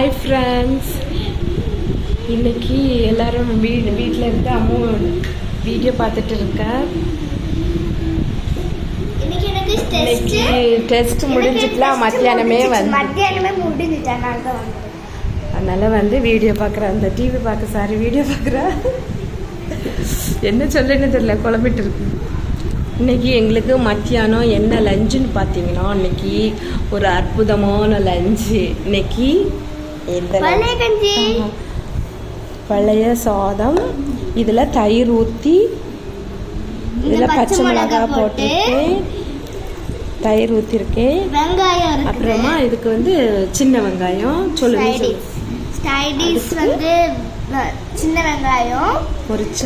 Hi friends, இன்னைக்கு எல்லாரும் வீட்டில் இருந்து அம்மா வீடியோ பார்த்துட்டு இருக்கேன். இன்னைக்கு டெஸ்ட் முடிஞ்சிட்டுலாம் மத்தியானமே முடிஞ்சிட்டேன். அதனால் வந்து வீடியோ பார்க்குறேன். அந்த டிவி பார்க்க சாரி வீடியோ பார்க்குறேன். என்ன சொல்லுன்னு தெரியல, குழம்பிட்டு இருக்கு. இன்றைக்கி எங்களுக்கு மத்தியானம் என்ன லஞ்சுன்னு பார்த்தீங்கன்னா, இன்னைக்கு ஒரு அற்புதமான லஞ்சு. இன்னைக்கு பழைய சாதம், இதில் தயிர் ஊற்றி, இதில் பச்சை மிளகாய் போட்டுருக்கேன், தயிர் ஊற்றிருக்கேன். வெங்காயம், அப்புறமா இதுக்கு வந்து சின்ன வெங்காயம் சொல்லுங்க. வந்து சின்ன வெங்காயம் பொரிச்ச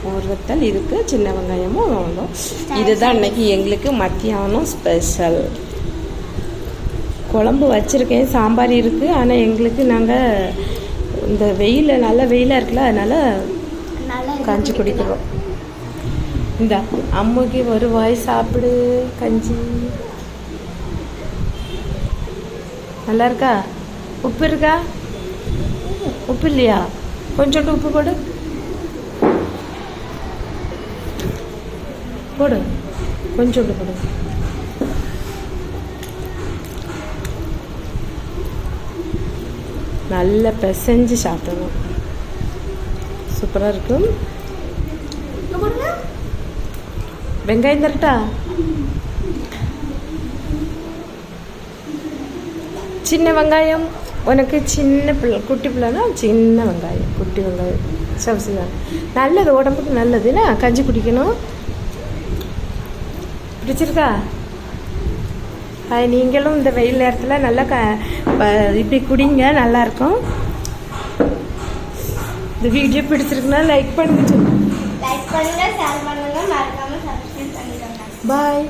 மோர் வத்தல், இதுக்கு சின்ன வெங்காயமும் வந்தோம். இதுதான் இன்னைக்கு எங்களுக்கு மத்தியானம் ஸ்பெஷல். குழம்பு வச்சுருக்கேன், சாம்பார் இருக்குது. ஆனால் எங்களுக்கு நாங்கள் இந்த வெயிலில் நல்ல வெயிலாக இருக்குல்ல, அதனால் கஞ்சி குடிக்கிறோம். இந்த அம்முக்கு ஒரு வாய் சாப்பிடு கஞ்சி. நல்லா இருக்கா? உப்பு இருக்கா? உப்பு இல்லையா? கொஞ்சோண்டு உப்பு போடு போடு, கொஞ்சோண்டு போடு. நல்லா பிசைஞ்சு சாப்பிடணும், சூப்பராக இருக்கும். வெங்காயம் தரட்டா? சின்ன வெங்காயம் உனக்கு, சின்ன பிள்ளை குட்டி பிள்ளைனா சின்ன வெங்காயம், குட்டி வெங்காயம் சவசி தான் நல்லது, உடம்புக்கு நல்லதுன்னா. கஞ்சி குடிக்கணும். பிடிச்சிருக்கா? நீங்களும் இந்த வெயில் நேரத்தில் நல்லா இப்படி குடிங்க, நல்லாயிருக்கும். இந்த வீடியோ பிடிச்சிருக்குன்னா லைக் பண்ணுங்க, ஷேர் பண்ணுங்க, மறக்காம சப்ஸ்கிரைப் பண்ணிக்கோங்க. பாய்.